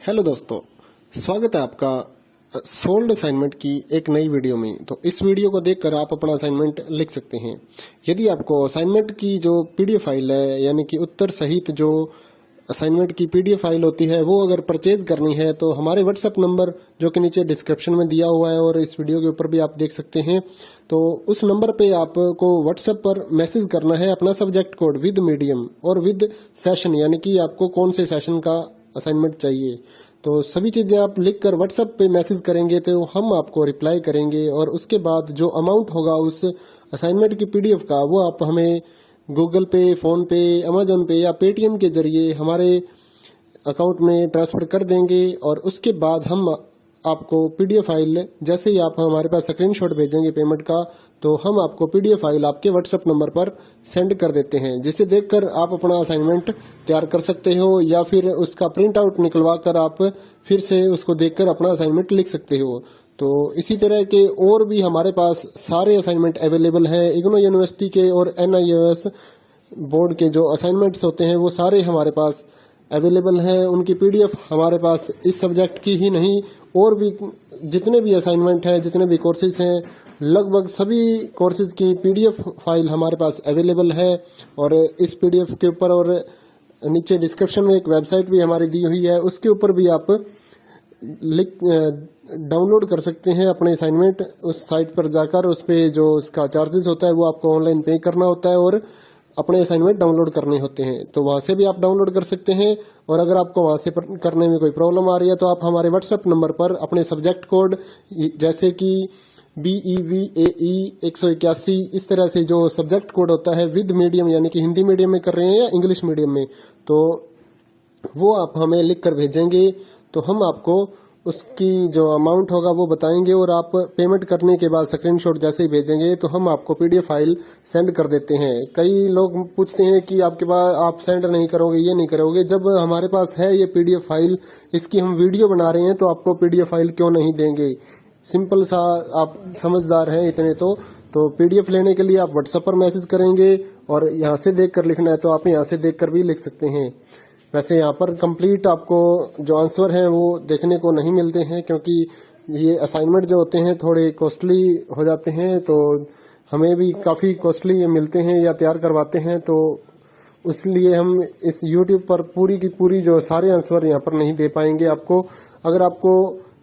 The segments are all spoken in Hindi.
हेलो दोस्तों, स्वागत है आपका सोल्ड असाइनमेंट की एक नई वीडियो में। तो इस वीडियो को देखकर आप अपना असाइनमेंट लिख सकते हैं। यदि आपको असाइनमेंट की जो पीडीएफ फाइल है, यानी कि उत्तर सहित जो असाइनमेंट की पीडीएफ फाइल होती है, वो अगर परचेज करनी है तो हमारे व्हाट्सएप नंबर जो कि नीचे डिस्क्रिप्शन में दिया हुआ है और इस वीडियो के ऊपर भी आप देख सकते हैं, तो उस नंबर पे आपको व्हाट्सएप पर मैसेज करना है अपना सब्जेक्ट कोड विद मीडियम और विद सेशन, यानी कि आपको कौन से सेशन का असाइनमेंट चाहिए। तो सभी चीजें आप लिखकर व्हाट्सएप पे मैसेज करेंगे तो हम आपको रिप्लाई करेंगे और उसके बाद जो अमाउंट होगा उस असाइनमेंट की पीडीएफ का, वो आप हमें गूगल पे, फोन पे, अमेजोन पे या पेटीएम के जरिए हमारे अकाउंट में ट्रांसफर कर देंगे। और उसके बाद हम आपको पीडीएफ फाइल, जैसे ही आप हमारे पास स्क्रीनशॉट भेजेंगे पेमेंट का, तो हम आपको पीडीएफ फाइल आपके व्हाट्सएप नंबर पर सेंड कर देते हैं, जिसे देखकर आप अपना असाइनमेंट तैयार कर सकते हो या फिर उसका प्रिंट आउट निकलवा कर आप फिर से उसको देखकर अपना असाइनमेंट लिख सकते हो। तो इसी तरह के और भी हमारे पास सारे असाइनमेंट अवेलेबल हैं। इग्नो यूनिवर्सिटी के और NIOS बोर्ड के जो असाइनमेंट्स होते हैं वो सारे हमारे पास अवेलेबल हैं। उनकी पीडीएफ हमारे पास इस सब्जेक्ट की ही नहीं, और भी जितने भी असाइनमेंट हैं, जितने भी कोर्सेज हैं, लगभग सभी कोर्सेज की पीडीएफ फाइल हमारे पास अवेलेबल है। और इस पीडीएफ के ऊपर और नीचे डिस्क्रिप्शन में एक वेबसाइट भी हमारी दी हुई है, उसके ऊपर भी आप डाउनलोड कर सकते हैं अपने असाइनमेंट। उस साइट पर जाकर उस पे जो उसका चार्जेस होता है वो आपको ऑनलाइन पे करना होता है और अपने असाइनमेंट डाउनलोड करने होते हैं, तो वहां से भी आप डाउनलोड कर सकते हैं। और अगर आपको वहां से करने में कोई प्रॉब्लम आ रही है तो आप हमारे व्हाट्सएप नंबर पर अपने सब्जेक्ट कोड, जैसे कि BEVAE 181, इस तरह से जो सब्जेक्ट कोड होता है विद मीडियम, यानी कि हिंदी मीडियम में कर रहे हैं या इंग्लिश मीडियम में, तो वो आप हमें लिख कर भेजेंगे तो हम आपको उसकी जो अमाउंट होगा वो बताएंगे और आप पेमेंट करने के बाद स्क्रीनशॉट जैसे ही भेजेंगे तो हम आपको पीडीएफ फाइल सेंड कर देते हैं। कई लोग पूछते हैं कि आपके पास आप सेंड नहीं करोगे, ये नहीं करोगे। जब हमारे पास है ये पीडीएफ फाइल, इसकी हम वीडियो बना रहे हैं, तो आपको पीडीएफ फाइल क्यों नहीं देंगे। सिंपल सा, आप समझदार हैं इतने तो पीडीएफ लेने के लिए आप व्हाट्सएप पर मैसेज करेंगे और यहाँ से देख कर लिखना है तो आप यहाँ से देख कर भी लिख सकते हैं। वैसे यहाँ पर कंप्लीट आपको जो आंसर है वो देखने को नहीं मिलते हैं, क्योंकि ये असाइनमेंट जो होते हैं थोड़े कॉस्टली हो जाते हैं, तो हमें भी काफी कॉस्टली मिलते हैं या तैयार करवाते हैं, तो इसलिए हम इस YouTube पर पूरी की पूरी जो सारे आंसर यहाँ पर नहीं दे पाएंगे आपको। अगर आपको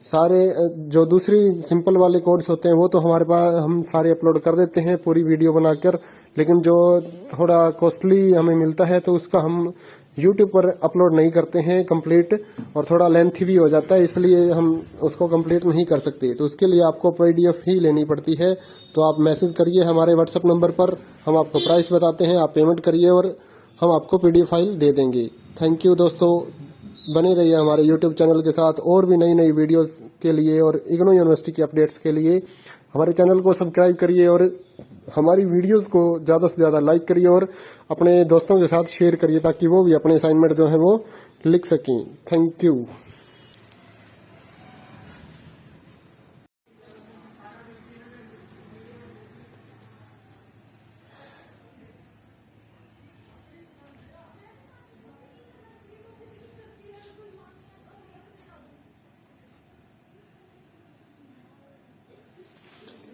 सारे जो दूसरी सिंपल वाले कोड्स होते हैं वो तो हमारे पास हम सारे अपलोड कर देते हैं पूरी वीडियो बनाकर, लेकिन जो थोड़ा कॉस्टली हमें मिलता है तो उसका हम YouTube पर अपलोड नहीं करते हैं कंप्लीट, और थोड़ा लेंथी भी हो जाता है, इसलिए हम उसको कंप्लीट नहीं कर सकते। तो उसके लिए आपको पीडीएफ ही लेनी पड़ती है। तो आप मैसेज करिए हमारे व्हाट्सएप नंबर पर, हम आपको प्राइस बताते हैं, आप पेमेंट करिए और हम आपको पीडीएफ फाइल दे देंगे। थैंक यू दोस्तों, बने रहिए हमारे YouTube चैनल के साथ और भी नई नई वीडियोस के लिए और इग्नो यूनिवर्सिटी की अपडेट्स के लिए हमारे चैनल को सब्सक्राइब करिए और हमारी वीडियोस को ज्यादा से ज्यादा लाइक करिए और अपने दोस्तों के साथ शेयर करिए, ताकि वो भी अपने असाइनमेंट जो है वो लिख सकें। Thank you.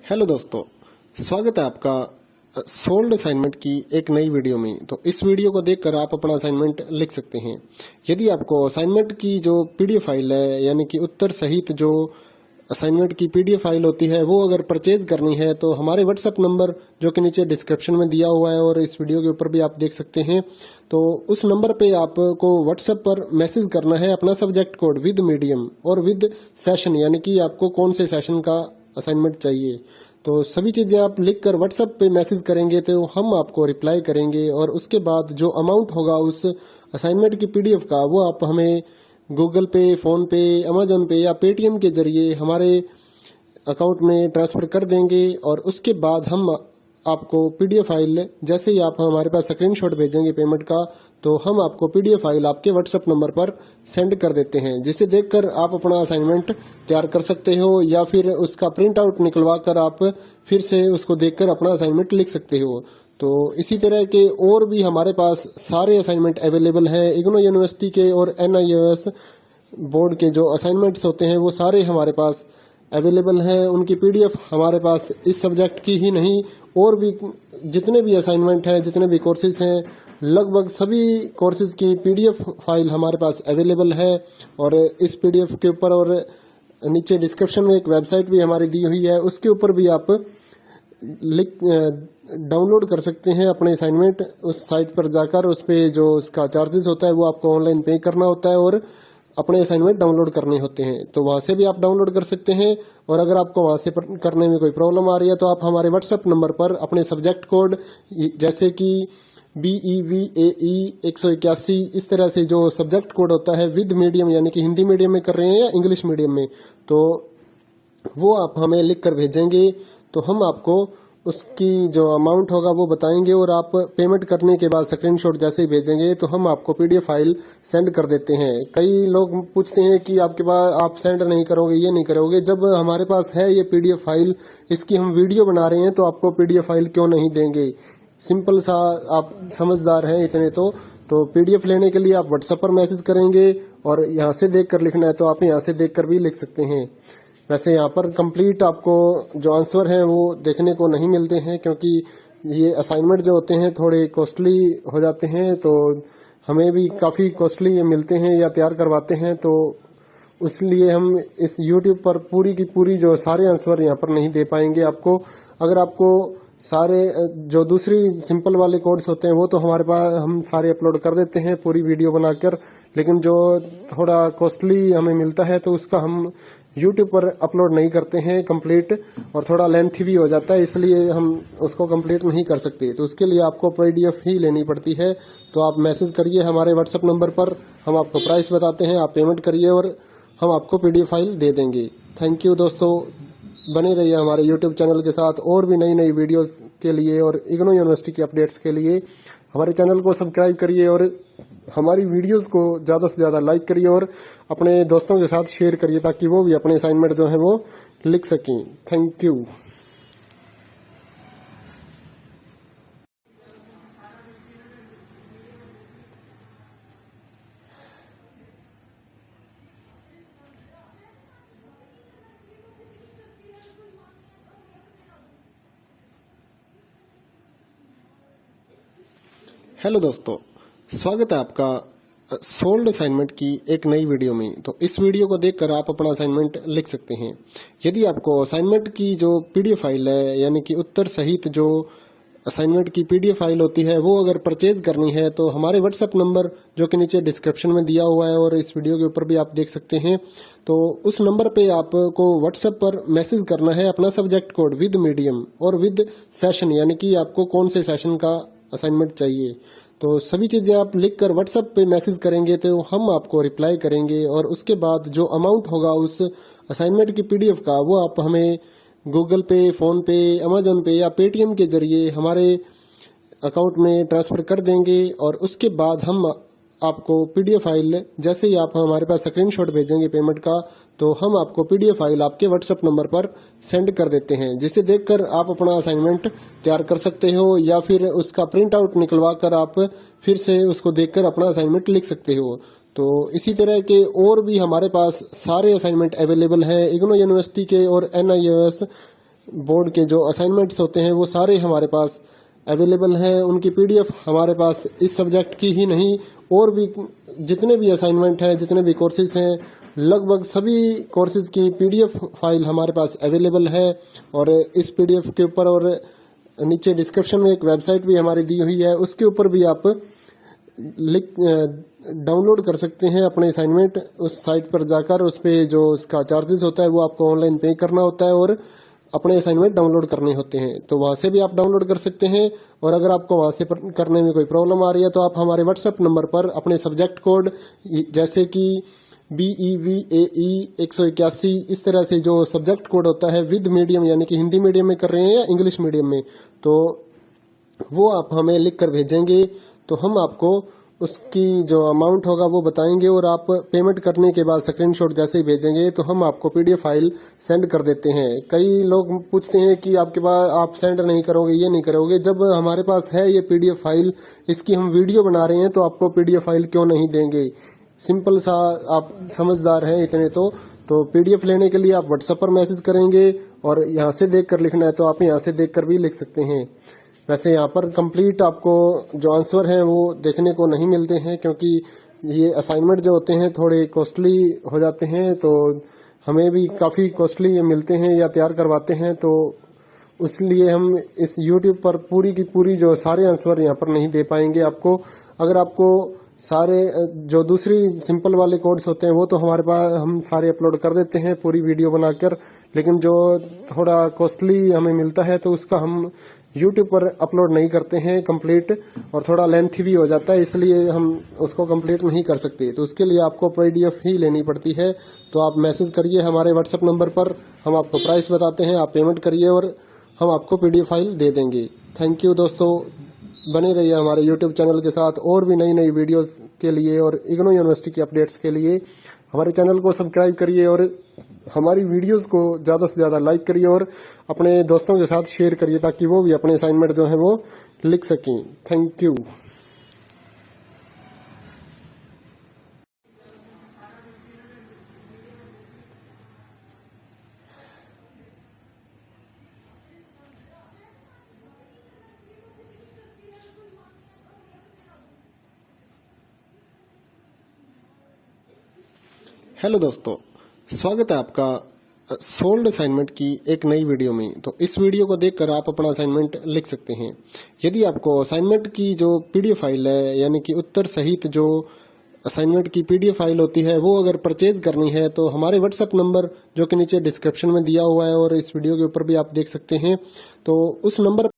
हेलो दोस्तों, स्वागत है आपका सोल्ड असाइनमेंट की एक नई वीडियो में। तो इस वीडियो को देखकर आप अपना असाइनमेंट लिख सकते हैं। यदि आपको असाइनमेंट की जो पीडीएफ फाइल है, यानी कि उत्तर सहित जो असाइनमेंट की पीडीएफ फाइल होती है, वो अगर परचेज करनी है तो हमारे व्हाट्सएप नंबर जो कि नीचे डिस्क्रिप्शन में दिया हुआ है और इस वीडियो के ऊपर भी आप देख सकते हैं, तो उस नंबर पे आपको व्हाट्सएप पर मैसेज करना है अपना सब्जेक्ट कोड विद मीडियम और विद सेशन, यानी कि आपको कौन से सेशन का असाइनमेंट चाहिए। तो सभी चीजें आप लिखकर व्हाट्सएप पे मैसेज करेंगे तो हम आपको रिप्लाई करेंगे और उसके बाद जो अमाउंट होगा उस असाइनमेंट की पीडीएफ का, वो आप हमें गूगल पे, फोन पे, अमेजोन पे या पेटीएम के जरिए हमारे अकाउंट में ट्रांसफर कर देंगे। और उसके बाद हम आपको पीडीएफ फाइल, जैसे ही आप हमारे पास स्क्रीनशॉट भेजेंगे पेमेंट का, तो हम आपको पीडीएफ फाइल आपके व्हाट्सएप नंबर पर सेंड कर देते हैं, जिसे देखकर आप अपना असाइनमेंट तैयार कर सकते हो या फिर उसका प्रिंट आउट निकलवा कर आप फिर से उसको देखकर अपना असाइनमेंट लिख सकते हो। तो इसी तरह के और भी हमारे पास सारे असाइनमेंट अवेलेबल हैं। इग्नो यूनिवर्सिटी के और NIOS बोर्ड के जो असाइनमेंट्स होते हैं वो सारे हमारे पास अवेलेबल हैं। उनकी पीडीएफ हमारे पास इस सब्जेक्ट की ही नहीं और भी जितने भी असाइनमेंट हैं, जितने भी कोर्सेज हैं, लगभग सभी कोर्सेज की पीडीएफ फाइल हमारे पास अवेलेबल है। और इस पीडीएफ के ऊपर और नीचे डिस्क्रिप्शन में एक वेबसाइट भी हमारी दी हुई है, उसके ऊपर भी आप डाउनलोड कर सकते हैं अपने असाइनमेंट। उस साइट पर जाकर उस पे जो उसका चार्जेस होता है वो आपको ऑनलाइन पे करना होता है और अपने असाइनमेंट डाउनलोड करने होते हैं, तो वहां से भी आप डाउनलोड कर सकते हैं। और अगर आपको वहां से करने में कोई प्रॉब्लम आ रही है तो आप हमारे व्हाट्सएप नंबर पर अपने सब्जेक्ट कोड जैसे कि BEVAE 181 इस तरह से जो सब्जेक्ट कोड होता है विद मीडियम यानी कि हिंदी मीडियम में कर रहे हैं या इंग्लिश मीडियम में, तो वो आप हमें लिख कर भेजेंगे तो हम आपको उसकी जो अमाउंट होगा वो बताएंगे और आप पेमेंट करने के बाद स्क्रीनशॉट जैसे ही भेजेंगे तो हम आपको पीडीएफ फाइल सेंड कर देते हैं। कई लोग पूछते हैं कि आपके पास आप सेंड नहीं करोगे, ये नहीं करोगे। जब हमारे पास है ये पीडीएफ फाइल, इसकी हम वीडियो बना रहे हैं तो आपको पीडीएफ फाइल क्यों नहीं देंगे। सिंपल सा, आप समझदार हैं इतने तो पीडीएफ लेने के लिए आप व्हाट्सएप पर मैसेज करेंगे और यहाँ से देख कर लिखना है तो आप यहाँ से देख कर भी लिख सकते हैं। वैसे यहाँ पर कंप्लीट आपको जो आंसर है वो देखने को नहीं मिलते हैं क्योंकि ये असाइनमेंट जो होते हैं थोड़े कॉस्टली हो जाते हैं, तो हमें भी काफ़ी कॉस्टली ये मिलते हैं या तैयार करवाते हैं, तो इसलिए हम इस YouTube पर पूरी की पूरी जो सारे आंसर यहाँ पर नहीं दे पाएंगे आपको। अगर आपको सारे जो दूसरी सिंपल वाले कोड्स होते हैं वो तो हमारे पास हम सारे अपलोड कर देते हैं पूरी वीडियो बनाकर, लेकिन जो थोड़ा कॉस्टली हमें मिलता है तो उसका हम YouTube पर अपलोड नहीं करते हैं कंप्लीट, और थोड़ा लेंथी भी हो जाता है इसलिए हम उसको कंप्लीट नहीं कर सकते। तो उसके लिए आपको पीडीएफ ही लेनी पड़ती है। तो आप मैसेज करिए हमारे व्हाट्सएप नंबर पर, हम आपको प्राइस बताते हैं, आप पेमेंट करिए और हम आपको पीडीएफ फाइल दे देंगे। थैंक यू दोस्तों, बने रहिए हमारे YouTube चैनल के साथ और भी नई नई वीडियोस के लिए और इग्नू यूनिवर्सिटी के अपडेट्स के लिए हमारे चैनल को सब्सक्राइब करिए और हमारी वीडियोस को ज़्यादा से ज़्यादा लाइक करिए और अपने दोस्तों के साथ शेयर करिए ताकि वो भी अपने असाइनमेंट जो है वो लिख सकें। Thank you. हेलो दोस्तों, स्वागत है आपका सोल्ड असाइनमेंट की एक नई वीडियो में। तो इस वीडियो को देखकर आप अपना असाइनमेंट लिख सकते हैं। यदि आपको असाइनमेंट की जो पीडीएफ फाइल है यानी कि उत्तर सहित जो असाइनमेंट की पीडीएफ फाइल होती है वो अगर परचेज करनी है तो हमारे व्हाट्सएप नंबर जो कि नीचे डिस्क्रिप्शन में दिया हुआ है और इस वीडियो के ऊपर भी आप देख सकते हैं, तो उस नंबर पे आपको व्हाट्सएप पर मैसेज करना है अपना सब्जेक्ट कोड विद मीडियम और विद सेशन यानी कि आपको कौन से सेशन का असाइनमेंट चाहिए। तो सभी चीजें आप लिखकर व्हाट्सएप पे मैसेज करेंगे तो हम आपको रिप्लाई करेंगे और उसके बाद जो अमाउंट होगा उस असाइनमेंट की पीडीएफ का वो आप हमें गूगल पे, फोन पे, अमेजोन पे या पेटीएम के जरिए हमारे अकाउंट में ट्रांसफर कर देंगे। और उसके बाद हम आपको पीडीएफ फाइल जैसे ही आप हमारे पास स्क्रीनशॉट भेजेंगे पेमेंट का, तो हम आपको पीडीएफ फाइल आपके व्हाट्सएप नंबर पर सेंड कर देते हैं, जिसे देखकर आप अपना असाइनमेंट तैयार कर सकते हो या फिर उसका प्रिंट आउट निकलवा कर आप फिर से उसको देखकर अपना असाइनमेंट लिख सकते हो। तो इसी तरह के और भी हमारे पास सारे असाइनमेंट अवेलेबल हैं। इग्नू यूनिवर्सिटी के और NIOS बोर्ड के जो असाइनमेंट्स होते हैं वो सारे हमारे पास अवेलेबल हैं। उनकी पीडीएफ हमारे पास इस सब्जेक्ट की ही नहीं और भी जितने भी असाइनमेंट हैं, जितने भी कोर्सेज हैं, लगभग सभी कोर्सेज की पीडीएफ फाइल हमारे पास अवेलेबल है। और इस पीडीएफ के ऊपर और नीचे डिस्क्रिप्शन में एक वेबसाइट भी हमारी दी हुई है, उसके ऊपर भी आप डाउनलोड कर सकते हैं अपने असाइनमेंट। उस साइट पर जाकर उस पे जो उसका चार्जेस होता है वो आपको ऑनलाइन पे करना होता है और अपने असाइनमेंट डाउनलोड करने होते हैं, तो वहां से भी आप डाउनलोड कर सकते हैं। और अगर आपको वहां से करने में कोई प्रॉब्लम आ रही है तो आप हमारे व्हाट्सएप नंबर पर अपने सब्जेक्ट कोड जैसे कि BEVAE 181 इस तरह से जो सब्जेक्ट कोड होता है विद मीडियम यानी कि हिंदी मीडियम में कर रहे हैं या इंग्लिश मीडियम में, तो वो आप हमें लिख कर भेजेंगे तो हम आपको उसकी जो अमाउंट होगा वो बताएंगे और आप पेमेंट करने के बाद स्क्रीनशॉट जैसे ही भेजेंगे तो हम आपको पीडीएफ फाइल सेंड कर देते हैं। कई लोग पूछते हैं कि आपके पास आप सेंड नहीं करोगे, ये नहीं करोगे। जब हमारे पास है ये पीडीएफ फाइल, इसकी हम वीडियो बना रहे हैं तो आपको पीडीएफ फाइल क्यों नहीं देंगे। सिंपल सा, आप समझदार हैं इतने तो पीडीएफ लेने के लिए आप व्हाट्सएप पर मैसेज करेंगे और यहाँ से देखकर लिखना है तो आप यहाँ से देखकर भी लिख सकते हैं। वैसे यहाँ पर कंप्लीट आपको जो आंसर है वो देखने को नहीं मिलते हैं, क्योंकि ये असाइनमेंट जो होते हैं थोड़े कॉस्टली हो जाते हैं, तो हमें भी काफ़ी कॉस्टली ये मिलते हैं या तैयार करवाते हैं, तो इसलिए हम इस YouTube पर पूरी की पूरी जो सारे आंसर यहाँ पर नहीं दे पाएंगे आपको। अगर आपको सारे जो दूसरी सिंपल वाले कोड्स होते हैं वो तो हमारे पास हम सारे अपलोड कर देते हैं पूरी वीडियो बनाकर, लेकिन जो थोड़ा कॉस्टली हमें मिलता है तो उसका हम YouTube पर अपलोड नहीं करते हैं कंप्लीट, और थोड़ा लेंथी भी हो जाता है, इसलिए हम उसको कंप्लीट नहीं कर सकते। तो उसके लिए आपको PDF ही लेनी पड़ती है। तो आप मैसेज करिए हमारे व्हाट्सएप नंबर पर, हम आपको प्राइस बताते हैं, आप पेमेंट करिए और हम आपको PDF फाइल दे देंगे। थैंक यू दोस्तों, बने रहिए हमारे YouTube चैनल के साथ और भी नई नई वीडियोस के लिए और इग्नू यूनिवर्सिटी के अपडेट्स के लिए हमारे चैनल को सब्सक्राइब करिए और हमारी वीडियोस को ज़्यादा से ज़्यादा लाइक करिए और अपने दोस्तों के साथ शेयर करिए ताकि वो भी अपने असाइनमेंट जो है वो लिख सकें। Thank you. हेलो दोस्तों, स्वागत है आपका सोल्ड असाइनमेंट की एक नई वीडियो में। तो इस वीडियो को देखकर आप अपना असाइनमेंट लिख सकते हैं। यदि आपको असाइनमेंट की जो PDF फाइल है, यानी कि उत्तर सहित जो असाइनमेंट की PDF फाइल होती है, वो अगर परचेज करनी है तो हमारे व्हाट्सएप नंबर जो कि नीचे डिस्क्रिप्शन में दिया हुआ है और इस वीडियो के ऊपर भी आप देख सकते हैं, तो उस नंबर